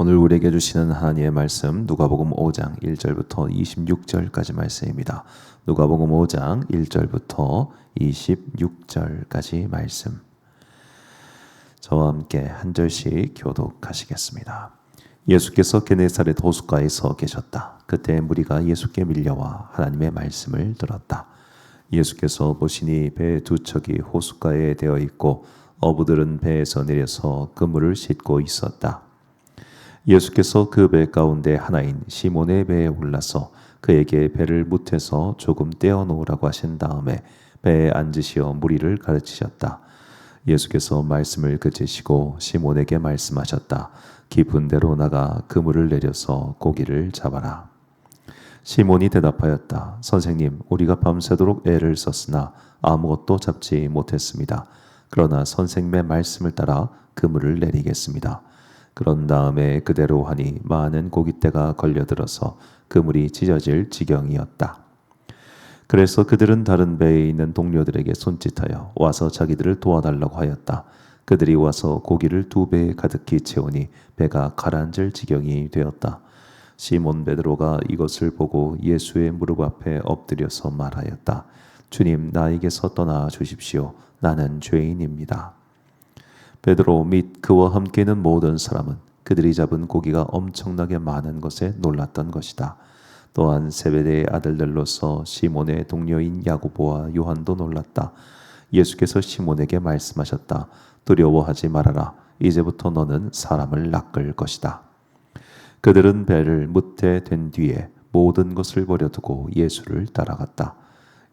오늘 우리에게 주시는 하나님의 말씀 누가복음 5장 1절부터 26절까지 말씀입니다. 누가복음 5장 1절부터 26절까지 말씀. 저와 함께 한 절씩 교독하시겠습니다. 예수께서 게네사렛 호숫가에서 계셨다. 그때 무리가 예수께 밀려와 하나님의 말씀을 들었다. 예수께서 보시니 배 두 척이 호숫가에 되어 있고 어부들은 배에서 내려서 그물을 싣고 있었다. 예수께서 그 배 가운데 하나인 시몬의 배에 올라서 그에게 배를 무태서 조금 떼어 놓으라고 하신 다음에 배에 앉으시어 무리를 가르치셨다. 예수께서 말씀을 그치시고 시몬에게 말씀하셨다. 깊은 데로 나가 그물을 내려서 고기를 잡아라. 시몬이 대답하였다. 선생님, 우리가 밤새도록 애를 썼으나 아무것도 잡지 못했습니다. 그러나 선생님의 말씀을 따라 그물을 내리겠습니다. 그런 다음에 그대로 하니 많은 고깃대가 걸려들어서 그물이 찢어질 지경이었다. 그래서 그들은 다른 배에 있는 동료들에게 손짓하여 와서 자기들을 도와달라고 하였다. 그들이 와서 고기를 두 배에 가득히 채우니 배가 가라앉을 지경이 되었다. 시몬 베드로가 이것을 보고 예수의 무릎 앞에 엎드려서 말하였다. 주님, 나에게서 떠나 주십시오. 나는 죄인입니다. 베드로 및 그와 함께 있는 모든 사람은 그들이 잡은 고기가 엄청나게 많은 것에 놀랐던 것이다. 또한 세베대의 아들들로서 시몬의 동료인 야고보와 요한도 놀랐다. 예수께서 시몬에게 말씀하셨다. 두려워하지 말아라. 이제부터 너는 사람을 낚을 것이다. 그들은 배를 무태 된 뒤에 모든 것을 버려두고 예수를 따라갔다.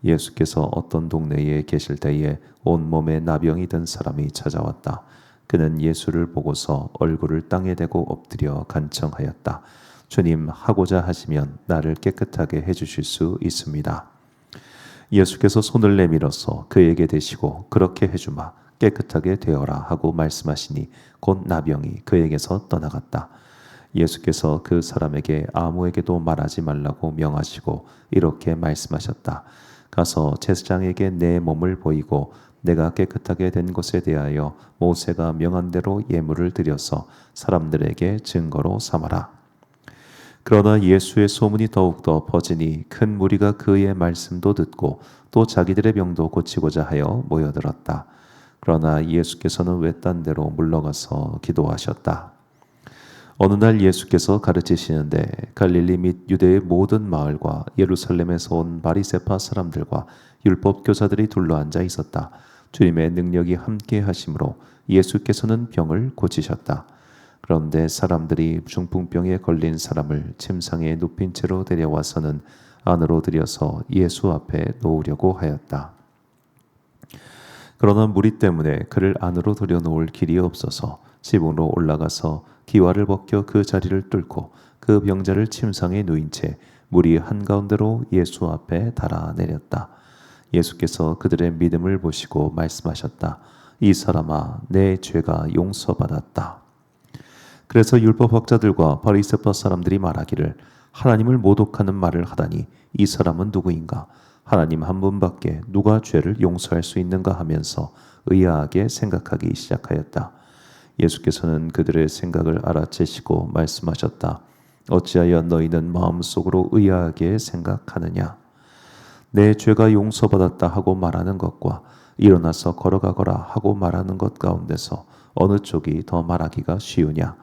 예수께서 어떤 동네에 계실 때에 온몸에 나병이 든 사람이 찾아왔다. 그는 예수를 보고서 얼굴을 땅에 대고 엎드려 간청하였다. 주님, 하고자 하시면 나를 깨끗하게 해주실 수 있습니다. 예수께서 손을 내밀어서 그에게 대시고 그렇게 해주마. 깨끗하게 되어라 하고 말씀하시니 곧 나병이 그에게서 떠나갔다. 예수께서 그 사람에게 아무에게도 말하지 말라고 명하시고 이렇게 말씀하셨다. 가서 제사장에게 내 몸을 보이고 내가 깨끗하게 된 것에 대하여 모세가 명한 대로 예물을 드려서 사람들에게 증거로 삼아라. 그러나 예수의 소문이 더욱더 퍼지니 큰 무리가 그의 말씀도 듣고 또 자기들의 병도 고치고자 하여 모여들었다. 그러나 예수께서는 외딴 데로 물러가서 기도하셨다. 어느 날 예수께서 가르치시는데 갈릴리 및 유대의 모든 마을과 예루살렘에서 온 바리새파 사람들과 율법 교사들이 둘러앉아 있었다. 주님의 능력이 함께 하심으로 예수께서는 병을 고치셨다. 그런데 사람들이 중풍병에 걸린 사람을 침상에 눕힌 채로 데려와서는 안으로 들여서 예수 앞에 놓으려고 하였다. 그러나 무리 때문에 그를 안으로 들여놓을 길이 없어서 집으로 올라가서 기와를 벗겨 그 자리를 뚫고 그 병자를 침상에 누인 채 무리 한가운데로 예수 앞에 달아내렸다. 예수께서 그들의 믿음을 보시고 말씀하셨다. 이 사람아, 내 죄가 용서받았다. 그래서 율법학자들과 바리새파 사람들이 말하기를 하나님을 모독하는 말을 하다니 이 사람은 누구인가? 하나님 한 분밖에 누가 죄를 용서할 수 있는가 하면서 의아하게 생각하기 시작하였다. 예수께서는 그들의 생각을 알아채시고 말씀하셨다. 어찌하여 너희는 마음속으로 의아하게 생각하느냐? 내 죄가 용서받았다 하고 말하는 것과 일어나서 걸어가거라 하고 말하는 것 가운데서 어느 쪽이 더 말하기가 쉬우냐?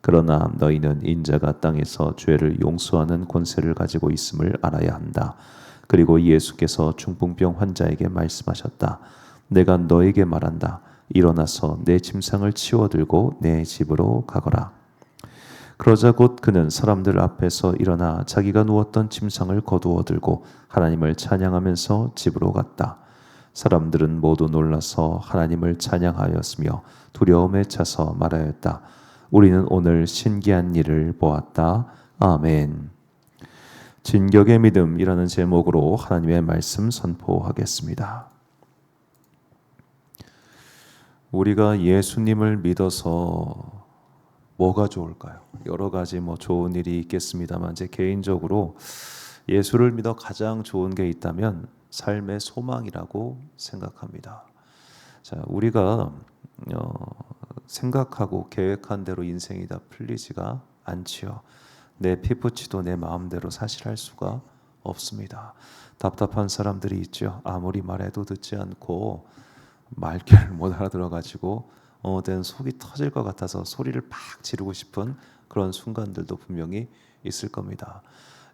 그러나 너희는 인자가 땅에서 죄를 용서하는 권세를 가지고 있음을 알아야 한다. 그리고 예수께서 중풍병 환자에게 말씀하셨다. 내가 너에게 말한다. 일어나서 내 침상을 치워들고 내 집으로 가거라. 그러자 곧 그는 사람들 앞에서 일어나 자기가 누웠던 침상을 거두어 들고 하나님을 찬양하면서 집으로 갔다. 사람들은 모두 놀라서 하나님을 찬양하였으며 두려움에 차서 말하였다. 우리는 오늘 신기한 일을 보았다. 아멘. 진격의 믿음이라는 제목으로 하나님의 말씀 선포하겠습니다. 우리가 예수님을 믿어서 뭐가 좋을까요? 여러 가지 좋은 일이 있겠습니다만 제 개인적으로 예수를 믿어 가장 좋은 게 있다면 삶의 소망이라고 생각합니다. 자, 우리가 생각하고 계획한 대로 인생이 다 풀리지가 않지요. 내 피부치도 내 마음대로 사실할 수가 없습니다. 답답한 사람들이 있죠. 아무리 말해도 듣지 않고 말귀를 못 알아들어가지고 어떤 속이 터질 것 같아서 소리를 팍 지르고 싶은 그런 순간들도 분명히 있을 겁니다.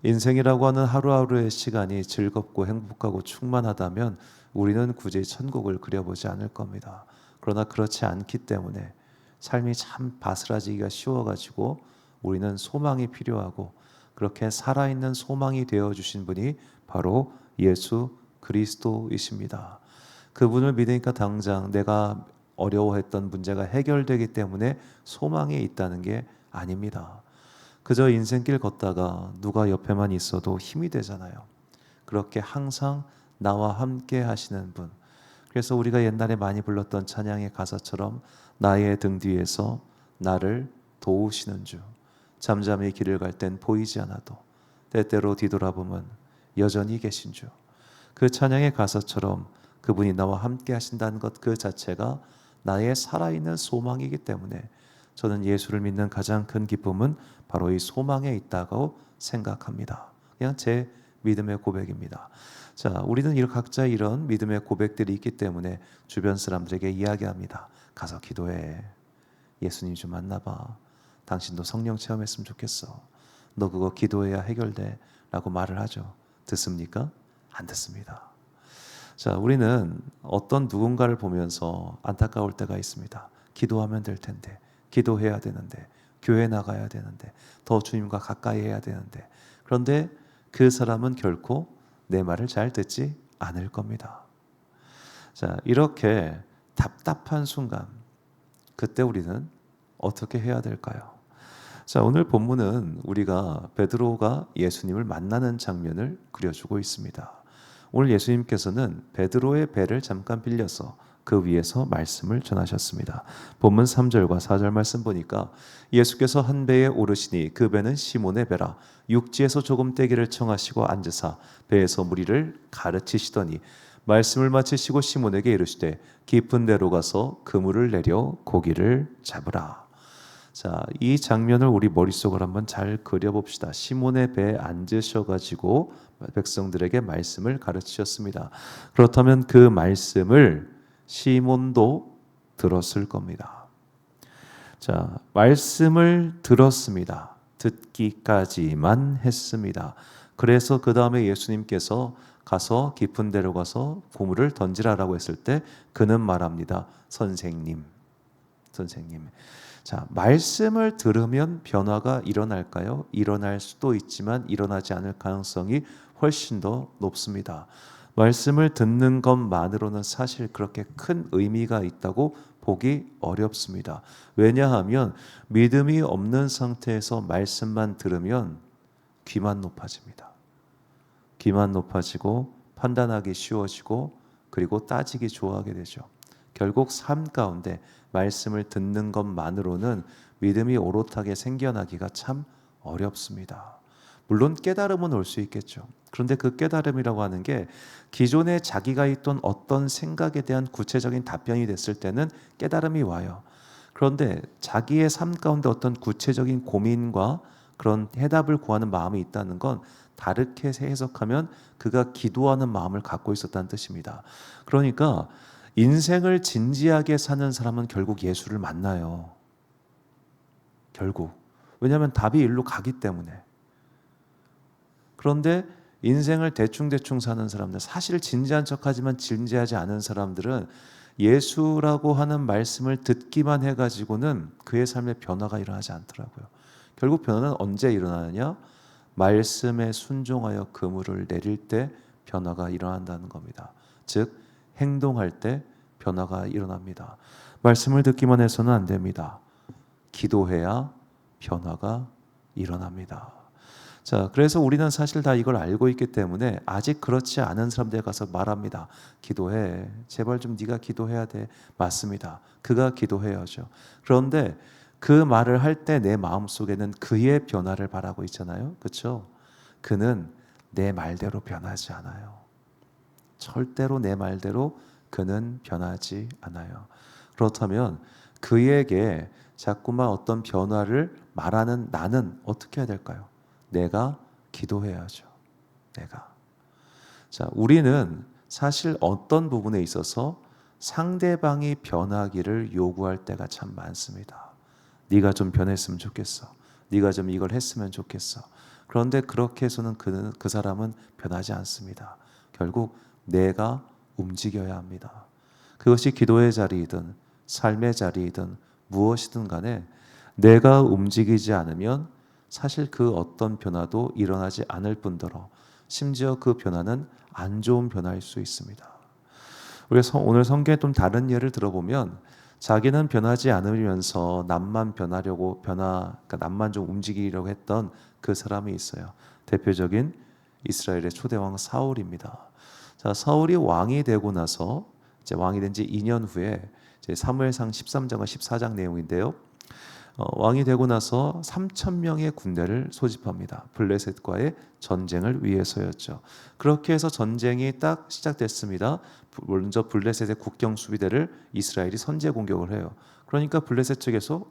인생이라고 하는 하루하루의 시간이 즐겁고 행복하고 충만하다면 우리는 굳이 천국을 그려보지 않을 겁니다. 그러나 그렇지 않기 때문에 삶이 참 바스라지기가 쉬워가지고 우리는 소망이 필요하고, 그렇게 살아있는 소망이 되어주신 분이 바로 예수 그리스도이십니다. 그분을 믿으니까 당장 내가 어려워했던 문제가 해결되기 때문에 소망이 있다는 게 아닙니다. 그저 인생길 걷다가 누가 옆에만 있어도 힘이 되잖아요. 그렇게 항상 나와 함께 하시는 분. 그래서 우리가 옛날에 많이 불렀던 찬양의 가사처럼 나의 등 뒤에서 나를 도우시는 주, 잠잠히 길을 갈 땐 보이지 않아도 때때로 뒤돌아보면 여전히 계신 주. 그 찬양의 가사처럼 그분이 나와 함께 하신다는 것 그 자체가 나의 살아있는 소망이기 때문에 저는 예수를 믿는 가장 큰 기쁨은 바로 이 소망에 있다고 생각합니다. 그냥 제 믿음의 고백입니다. 자, 우리는 각자 이런 믿음의 고백들이 있기 때문에 주변 사람들에게 이야기합니다. 가서 기도해. 예수님 좀 만나봐. 당신도 성령 체험했으면 좋겠어. 너 그거 기도해야 해결돼. 라고 말을 하죠. 듣습니까? 안 듣습니다. 자, 우리는 어떤 누군가를 보면서 안타까울 때가 있습니다. 기도하면 될 텐데, 기도해야 되는데, 교회 나가야 되는데, 더 주님과 가까이 해야 되는데, 그런데 그 사람은 결코 내 말을 잘 듣지 않을 겁니다. 자, 이렇게 답답한 순간, 그때 우리는 어떻게 해야 될까요? 자, 오늘 본문은 우리가 베드로가 예수님을 만나는 장면을 그려주고 있습니다. 오늘 예수님께서는 베드로의 배를 잠깐 빌려서 그 위에서 말씀을 전하셨습니다. 본문 3절과 4절 말씀 보니까 예수께서 한 배에 오르시니 그 배는 시몬의 배라. 육지에서 조금 떼기를 청하시고 앉으사 배에서 무리를 가르치시더니 말씀을 마치시고 시몬에게 이르시되 깊은 데로 가서 그물을 내려 고기를 잡으라. 자, 이 장면을 우리 머릿속으로 한번 잘 그려봅시다. 시몬의 배에 앉으셔가지고 백성들에게 말씀을 가르치셨습니다. 그렇다면 그 말씀을 시몬도 들었을 겁니다. 자, 말씀을 들었습니다. 듣기까지만 했습니다. 그래서 그 다음에 예수님께서 가서 깊은 데로 가서 고물을 던지라라고 했을 때 그는 말합니다. 선생님. 자, 말씀을 들으면 변화가 일어날까요? 일어날 수도 있지만 일어나지 않을 가능성이 훨씬 더 높습니다. 말씀을 듣는 것만으로는 사실 그렇게 큰 의미가 있다고 보기 어렵습니다. 왜냐하면 믿음이 없는 상태에서 말씀만 들으면 귀만 높아집니다. 귀만 높아지고 판단하기 쉬워지고 그리고 따지기 좋아하게 되죠. 결국 삶 가운데 말씀을 듣는 것만으로는 믿음이 오롯하게 생겨나기가 참 어렵습니다. 물론 깨달음은 올 수 있겠죠. 그런데 그 깨달음이라고 하는 게 기존에 자기가 있던 어떤 생각에 대한 구체적인 답변이 됐을 때는 깨달음이 와요. 그런데 자기의 삶 가운데 어떤 구체적인 고민과 그런 해답을 구하는 마음이 있다는 건 다르게 해석하면 그가 기도하는 마음을 갖고 있었다는 뜻입니다. 그러니까 인생을 진지하게 사는 사람은 결국 예수를 만나요. 결국. 왜냐하면 답이 일로 가기 때문에. 그런데 인생을 대충대충 사는 사람들, 사실 진지한 척하지만 진지하지 않은 사람들은 예수라고 하는 말씀을 듣기만 해가지고는 그의 삶에 변화가 일어나지 않더라고요. 결국 변화는 언제 일어나느냐? 말씀에 순종하여 그물을 내릴 때 변화가 일어난다는 겁니다. 즉 행동할 때 변화가 일어납니다. 말씀을 듣기만 해서는 안 됩니다. 기도해야 변화가 일어납니다. 자, 그래서 우리는 사실 다 이걸 알고 있기 때문에 아직 그렇지 않은 사람들에 가서 말합니다. 기도해. 제발 좀 네가 기도해야 돼. 맞습니다. 그가 기도해야죠. 그런데 그 말을 할 때 내 마음속에는 그의 변화를 바라고 있잖아요. 그렇죠? 그는 내 말대로 변하지 않아요. 절대로 내 말대로 그는 변하지 않아요. 그렇다면 그에게 자꾸만 어떤 변화를 말하는 나는 어떻게 해야 될까요? 내가 기도해야죠. 내가. 자, 우리는 사실 어떤 부분에 있어서 상대방이 변하기를 요구할 때가 참 많습니다. 네가 좀 변했으면 좋겠어. 네가 좀 이걸 했으면 좋겠어. 그런데 그렇게 해서는 그 사람은 변하지 않습니다. 결국 내가 움직여야 합니다. 그것이 기도의 자리이든 삶의 자리이든 무엇이든 간에 내가 움직이지 않으면 사실 그 어떤 변화도 일어나지 않을 뿐더러 심지어 그 변화는 안 좋은 변화일 수 있습니다. 우리가 오늘 성경에 좀 다른 예를 들어보면 자기는 변하지 않으면서 남만 변하려고 그러니까 남만 좀 움직이려고 했던 그 사람이 있어요. 대표적인 이스라엘의 초대왕 사울입니다. 자, 사울이 왕이 되고 나서 이제 왕이 된 지 2년 후에 이제 사무엘상 13장과 14장 내용인데요. 왕이 되고 나서 3천 명의 군대를 소집합니다. 블레셋과의 전쟁을 위해서였죠. 그렇게 해서 전쟁이 딱 시작됐습니다. 먼저 블레셋의 국경 수비대를 이스라엘이 선제 공격을 해요. 그러니까 블레셋 측에서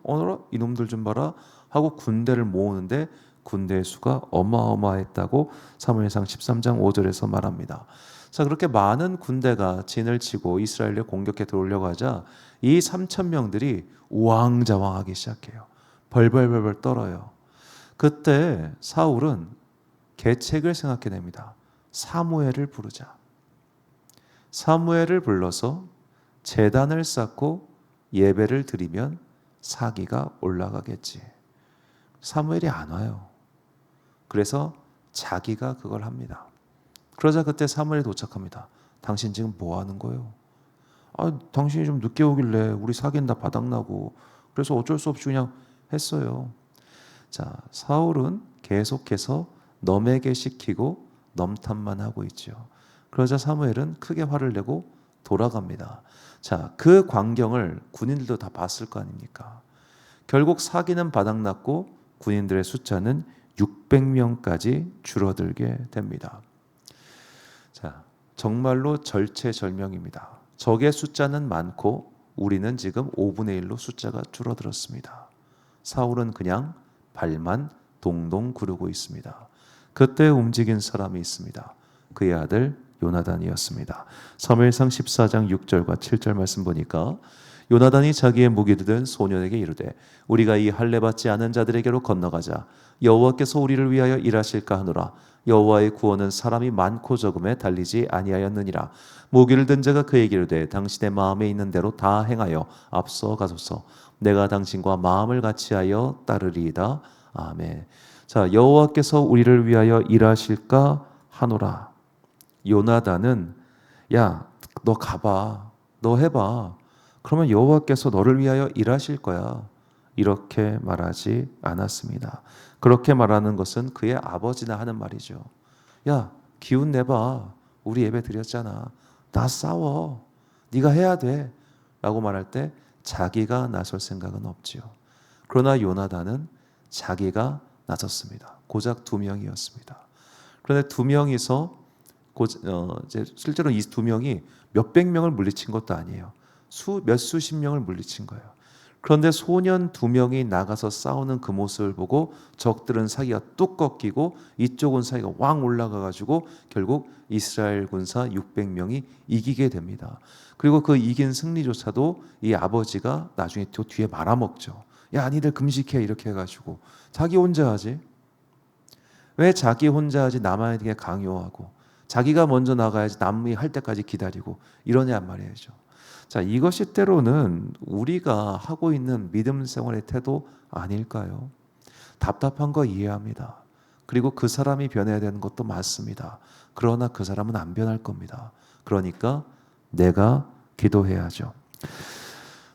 이놈들 좀 봐라 하고 군대를 모으는데 군대의 수가 어마어마했다고 사무엘상 13장 5절에서 말합니다. 자, 그렇게 많은 군대가 진을 치고 이스라엘을 공격해 들어오려고 하자 이 3천 명들이 우왕좌왕하기 시작해요. 벌벌벌벌 떨어요. 그때 사울은 계책을 생각해냅니다. 사무엘을 부르자. 사무엘을 불러서 제단을 쌓고 예배를 드리면 사기가 올라가겠지. 사무엘이 안 와요. 그래서 자기가 그걸 합니다. 그러자 그때 사무엘이 도착합니다. 당신 지금 뭐 하는 거예요? 당신이 좀 늦게 오길래 우리 사귄다 바닥나고 그래서 어쩔 수 없이 그냥 했어요. 자, 사울은 계속해서 넘에게 시키고 넘탐만 하고 있죠. 그러자 사무엘은 크게 화를 내고 돌아갑니다. 자, 그 광경을 군인들도 다 봤을 거 아닙니까? 결국 사기는 바닥났고 군인들의 숫자는 600명까지 줄어들게 됩니다. 자, 정말로 절체절명입니다. 적의 숫자는 많고 우리는 지금 5분의 1로 숫자가 줄어들었습니다. 사울은 그냥 발만 동동 구르고 있습니다. 그때 움직인 사람이 있습니다. 그의 아들 요나단이었습니다. 사무엘상 14장 6절과 7절 말씀 보니까 요나단이 자기의 무기를 든 소년에게 이르되 우리가 이 할례 받지 않은 자들에게로 건너가자. 여호와께서 우리를 위하여 일하실까 하노라. 여호와의 구원은 사람이 많고 적음에 달리지 아니하였느니라. 무기를 든 자가 그에게 이르되 당신의 마음에 있는 대로 다 행하여 앞서 가소서. 내가 당신과 마음을 같이하여 따르리이다. 아멘. 자, 여호와께서 우리를 위하여 일하실까 하노라. 요나단은 야, 너 가봐. 너 해봐. 그러면 여호와께서 너를 위하여 일하실 거야. 이렇게 말하지 않았습니다. 그렇게 말하는 것은 그의 아버지나 하는 말이죠. 야, 기운 내봐. 우리 예배 드렸잖아. 나 싸워. 네가 해야 돼. 라고 말할 때 자기가 나설 생각은 없지요. 그러나 요나단은 자기가 나섰습니다. 고작 2명이었습니다. 그런데 2명이서 실제로 이 2명이 몇백 명을 물리친 것도 아니에요. 몇 수십 명을 물리친 거예요. 그런데 소년 2명이 나가서 싸우는 그 모습을 보고 적들은 사기가 뚝 꺾이고 이쪽은 사기가 왕 올라가가지고 결국 이스라엘 군사 600명이 이기게 됩니다. 그리고 그 이긴 승리조차도 이 아버지가 나중에 또 뒤에 말아먹죠. 야, 니들 금식해 이렇게 해가지고 자기 혼자 하지? 왜 자기 혼자 하지 남에게 강요하고 자기가 먼저 나가야지 남이 할 때까지 기다리고 이러냐 말이죠. 자, 이것이 때로는 우리가 하고 있는 믿음 생활의 태도 아닐까요? 답답한 거 이해합니다. 그리고 그 사람이 변해야 되는 것도 맞습니다. 그러나 그 사람은 안 변할 겁니다. 그러니까 내가 기도해야죠.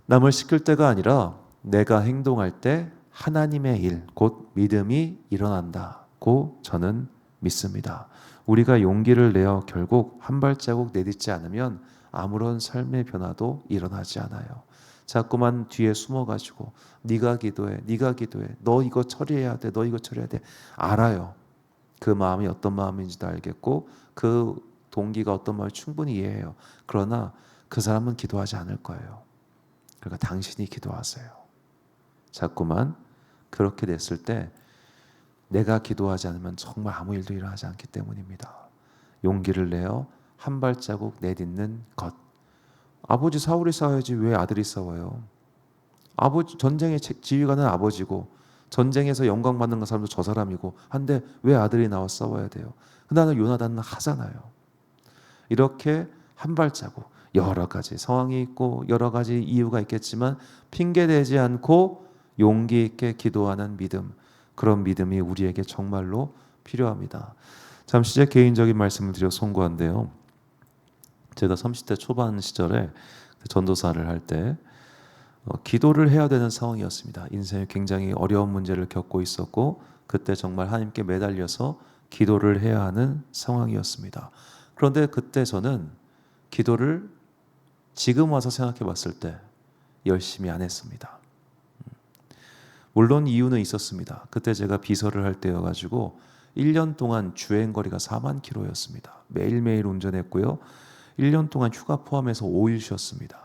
남을 시킬 때가 아니라 내가 행동할 때 하나님의 일, 곧 믿음이 일어난다고 저는 믿습니다. 우리가 용기를 내어 결국 한 발자국 내딛지 않으면 아무런 삶의 변화도 일어나지 않아요. 자꾸만 뒤에 숨어가지고 네가 기도해, 네가 기도해, 너 이거 처리해야 돼, 너 이거 처리해야 돼. 알아요. 그 마음이 어떤 마음인지도 알겠고 그 동기가 어떤 마음을 충분히 이해해요. 그러나 그 사람은 기도하지 않을 거예요. 그러니까 당신이 기도하세요. 자꾸만 그렇게 됐을 때 내가 기도하지 않으면 정말 아무 일도 일어나지 않기 때문입니다. 용기를 내어 한 발자국 내딛는 것. 아버지 사울이 싸워야지 왜 아들이 싸워요? 아버지 전쟁의 지휘관은 아버지고 전쟁에서 영광 받는 사람도 저 사람이고 한데 왜 아들이 나와 싸워야 돼요? 나는 요나단은 하잖아요. 이렇게 한 발자국 여러 가지 상황이 있고 여러 가지 이유가 있겠지만 핑계대지 않고 용기 있게 기도하는 믿음, 그런 믿음이 우리에게 정말로 필요합니다. 잠시 제 개인적인 말씀을 드려 송구한데요. 제가 30대 초반 시절에 전도사를 할 때 기도를 해야 되는 상황이었습니다. 인생에 굉장히 어려운 문제를 겪고 있었고 그때 정말 하나님께 매달려서 기도를 해야 하는 상황이었습니다. 그런데 그때 저는 기도를 지금 와서 생각해 봤을 때 열심히 안 했습니다. 물론 이유는 있었습니다. 그때 제가 비서를 할 때여가지고 1년 동안 주행거리가 4만 킬로였습니다. 매일매일 운전했고요. 1년 동안 휴가 포함해서 5일 쉬었습니다.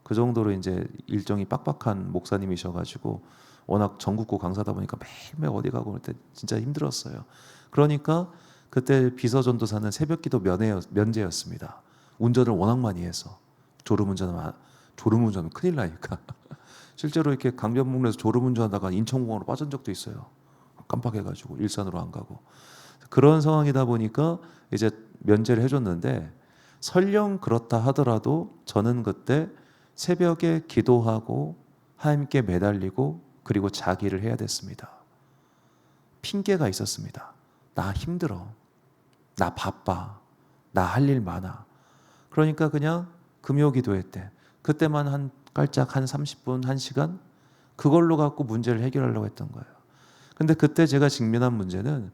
그 정도로 이제 일정이 빡빡한 목사님이셔가지고 워낙 전국구 강사다 보니까 매일매일 어디 가고 그럴 때 진짜 힘들었어요. 그러니까 그때 비서전도사는 새벽기도 면제였습니다. 운전을 워낙 많이 해서 졸음운전하면 큰일 나니까 실제로 이렇게 강변북로에서 졸음운전하다가 인천공항으로 빠진 적도 있어요. 깜빡해가지고 일산으로 안 가고 그런 상황이다 보니까 이제 면제를 해줬는데 설령 그렇다 하더라도 저는 그때 새벽에 기도하고 하나님께 매달리고 그리고 자기를 해야 됐습니다. 핑계가 있었습니다. 나 힘들어. 나 바빠. 나 할 일 많아. 그러니까 그냥 금요 기도회 때 그때만 한 깔짝 한 30분, 1시간 그걸로 갖고 문제를 해결하려고 했던 거예요. 근데 그때 제가 직면한 문제는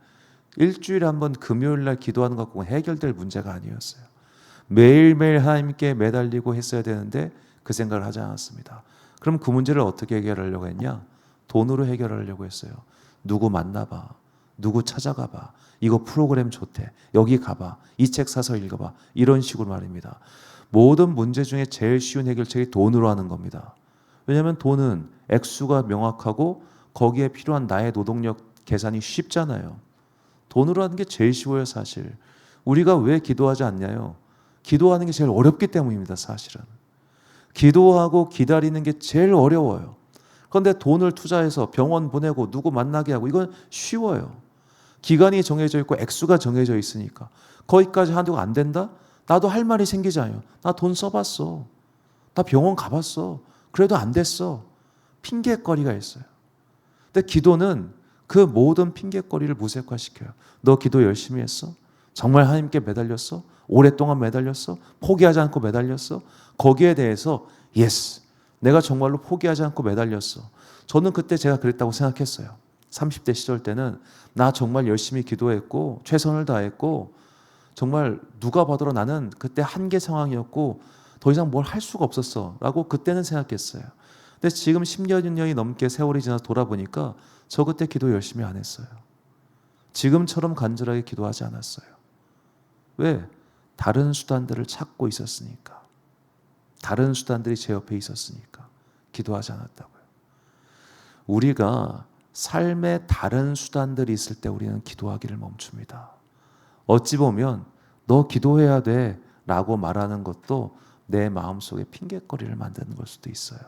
일주일에 한 번 금요일 날 기도하는 것 갖고 해결될 문제가 아니었어요. 매일매일 하나님께 매달리고 했어야 되는데 그 생각을 하지 않았습니다. 그럼 그 문제를 어떻게 해결하려고 했냐? 돈으로 해결하려고 했어요. 누구 만나봐. 누구 찾아가봐. 이거 프로그램 좋대. 여기 가봐. 이 책 사서 읽어봐. 이런 식으로 말입니다. 모든 문제 중에 제일 쉬운 해결책이 돈으로 하는 겁니다. 왜냐하면 돈은 액수가 명확하고 거기에 필요한 나의 노동력 계산이 쉽잖아요. 돈으로 하는 게 제일 쉬워요, 사실. 우리가 왜 기도하지 않냐요? 기도하는 게 제일 어렵기 때문입니다, 사실은. 기도하고 기다리는 게 제일 어려워요. 그런데 돈을 투자해서 병원 보내고 누구 만나게 하고 이건 쉬워요. 기간이 정해져 있고 액수가 정해져 있으니까. 거기까지 하도 안 된다? 나도 할 말이 생기잖아요. 나 돈 써봤어. 나 병원 가봤어. 그래도 안 됐어. 핑계거리가 있어요. 근데 기도는 그 모든 핑계거리를 무색화시켜요. 너 기도 열심히 했어? 정말 하나님께 매달렸어? 오랫동안 매달렸어? 포기하지 않고 매달렸어? 거기에 대해서 예스, 내가 정말로 포기하지 않고 매달렸어. 저는 그때 제가 그랬다고 생각했어요. 30대 시절 때는 나 정말 열심히 기도했고 최선을 다했고 정말 누가 봐도 나는 그때 한계 상황이었고 더 이상 뭘 할 수가 없었어 라고 그때는 생각했어요. 근데 지금 10년이 넘게 세월이 지나서 돌아보니까 저 그때 기도 열심히 안 했어요. 지금처럼 간절하게 기도하지 않았어요. 왜? 다른 수단들을 찾고 있었으니까. 다른 수단들이 제 옆에 있었으니까 기도하지 않았다고요. 우리가 삶에 다른 수단들이 있을 때 우리는 기도하기를 멈춥니다. 어찌 보면 너 기도해야 돼 라고 말하는 것도 내 마음속에 핑계거리를 만드는 걸 수도 있어요.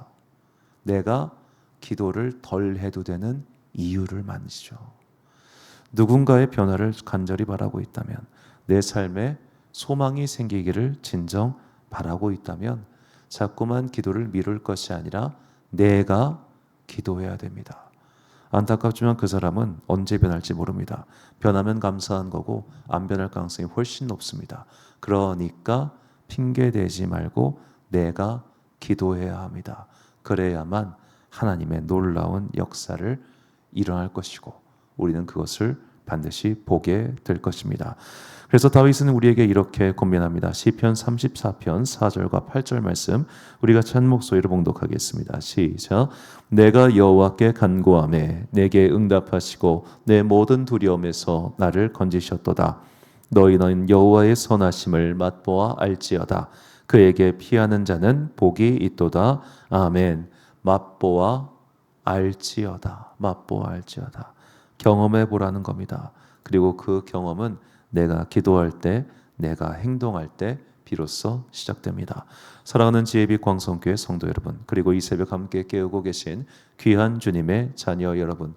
내가 기도를 덜 해도 되는 이유를 만지죠. 누군가의 변화를 간절히 바라고 있다면, 내 삶에 소망이 생기기를 진정 바라고 있다면 자꾸만 기도를 미룰 것이 아니라 내가 기도해야 됩니다. 안타깝지만 그 사람은 언제 변할지 모릅니다. 변하면 감사한 거고 안 변할 가능성이 훨씬 높습니다. 그러니까 핑계대지 말고 내가 기도해야 합니다. 그래야만 하나님의 놀라운 역사를 일어날 것이고 우리는 그것을 반드시 보게 될 것입니다. 그래서 다윗은 우리에게 이렇게 권면합니다. 시편 34편 4절과 8절 말씀 우리 같이 한 목소리로 봉독하겠습니다. 시작. 내가 여호와께 간구하매 내게 응답하시고 내 모든 두려움에서 나를 건지셨도다. 너희는 여호와의 선하심을 맛보아 알지어다. 그에게 피하는 자는 복이 있도다. 아멘. 맛보아 알지어다. 맛보아 알지어다. 경험해 보라는 겁니다. 그리고 그 경험은 내가 기도할 때, 내가 행동할 때 비로소 시작됩니다. 사랑하는 지혜빛 광성교회 성도 여러분, 그리고 이 새벽 함께 깨우고 계신 귀한 주님의 자녀 여러분,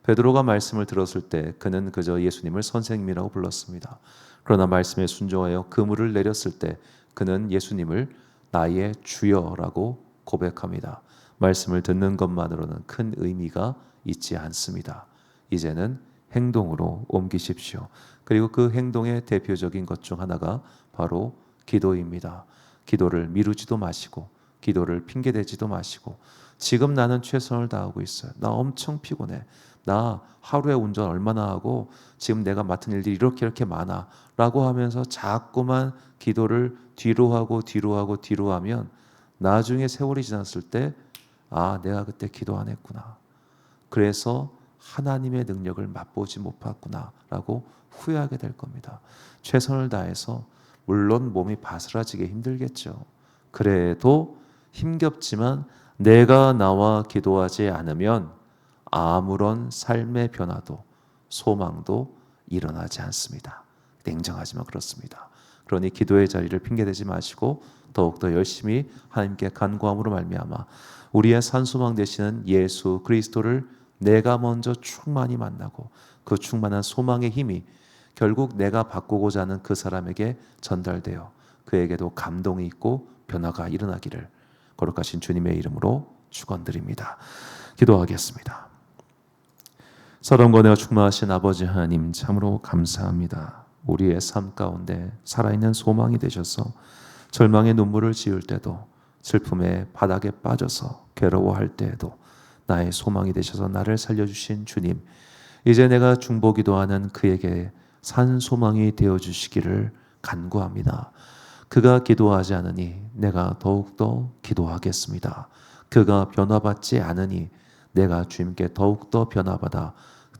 베드로가 말씀을 들었을 때 그는 그저 예수님을 선생님이라고 불렀습니다. 그러나 말씀에 순종하여 그물을 내렸을 때 그는 예수님을 나의 주여라고 고백합니다. 말씀을 듣는 것만으로는 큰 의미가 있지 않습니다. 이제는 행동으로 옮기십시오. 그리고 그 행동의 대표적인 것 중 하나가 바로 기도입니다. 기도를 미루지도 마시고, 기도를 핑계대지도 마시고, 지금 나는 최선을 다하고 있어요. 나 엄청 피곤해. 나 하루에 운전 얼마나 하고 지금 내가 맡은 일들이 이렇게 많아 라고 하면서 자꾸만 기도를 뒤로 하고 하면 나중에 세월이 지났을 때 내가 그때 기도 안 했구나. 그래서 하나님의 능력을 맛보지 못했구나 라고 후회하게 될 겁니다. 최선을 다해서 물론 몸이 바스라지게 힘들겠죠. 그래도 힘겹지만 내가 나와 기도하지 않으면 아무런 삶의 변화도 소망도 일어나지 않습니다. 냉정하지만 그렇습니다. 그러니 기도의 자리를 핑계대지 마시고 더욱더 열심히 하나님께 간구함으로 말미암아 우리의 산소망 되시는 예수 그리스도를 내가 먼저 충만히 만나고 그 충만한 소망의 힘이 결국 내가 바꾸고자 하는 그 사람에게 전달되어 그에게도 감동이 있고 변화가 일어나기를 거룩하신 주님의 이름으로 축원드립니다. 기도하겠습니다. 사랑과 은혜가 충만하신 아버지 하나님, 참으로 감사합니다. 우리의 삶 가운데 살아있는 소망이 되셔서 절망의 눈물을 지을 때도, 슬픔의 바닥에 빠져서 괴로워할 때에도 나의 소망이 되셔서 나를 살려주신 주님, 이제 내가 중보기도하는 그에게 산 소망이 되어주시기를 간구합니다. 그가 기도하지 않으니 내가 더욱더 기도하겠습니다. 그가 변화받지 않으니 내가 주님께 더욱더 변화받아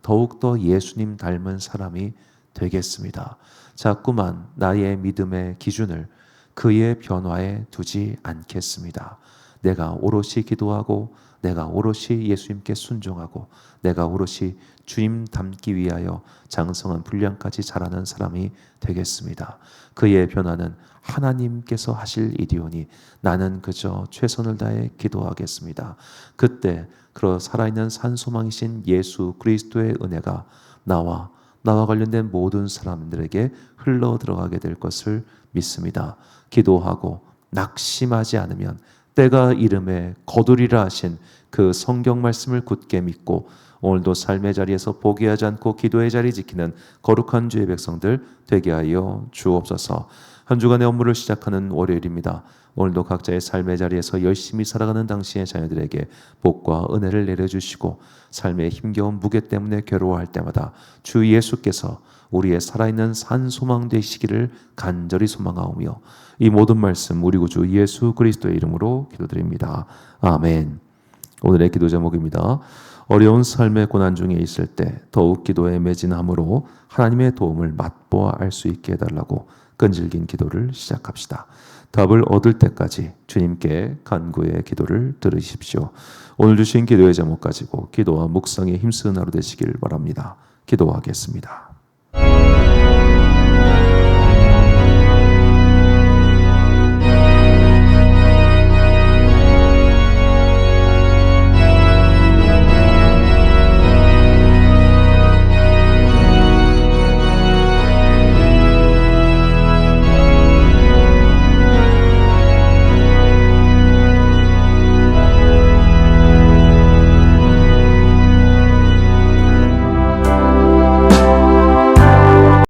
더욱더 예수님 닮은 사람이 되겠습니다. 자꾸만 나의 믿음의 기준을 그의 변화에 두지 않겠습니다. 내가 오롯이 기도하고 내가 오롯이 예수님께 순종하고 내가 오롯이 주님 닮기 위하여 장성한 분량까지 자라는 사람이 되겠습니다. 그의 변화는 하나님께서 하실 일이오니 나는 그저 최선을 다해 기도하겠습니다. 그때 그 살아있는 산소망이신 예수 그리스도의 은혜가 나와 관련된 모든 사람들에게 흘러 들어가게 될 것을 믿습니다. 기도하고 낙심하지 않으면 때가 이름에 거두리라 하신 그 성경 말씀을 굳게 믿고 오늘도 삶의 자리에서 포기하지 않고 기도의 자리 지키는 거룩한 주의 백성들 되게 하여 주옵소서. 한 주간의 업무를 시작하는 월요일입니다. 오늘도 각자의 삶의 자리에서 열심히 살아가는 당신의 자녀들에게 복과 은혜를 내려주시고 삶의 힘겨운 무게 때문에 괴로워할 때마다 주 예수께서 우리의 살아있는 산 소망 되시기를 간절히 소망하오며 이 모든 말씀 우리 구주 예수 그리스도의 이름으로 기도드립니다. 아멘. 오늘의 기도 제목입니다. 어려운 삶의 고난 중에 있을 때 더욱 기도에 매진함으로 하나님의 도움을 맛보아 알 수 있게 해달라고 끈질긴 기도를 시작합시다. 답을 얻을 때까지 주님께 간구의 기도를 들으십시오. 오늘 주신 기도의 제목 가지고 기도와 묵상에 힘쓰는 하루 되시길 바랍니다. 기도하겠습니다.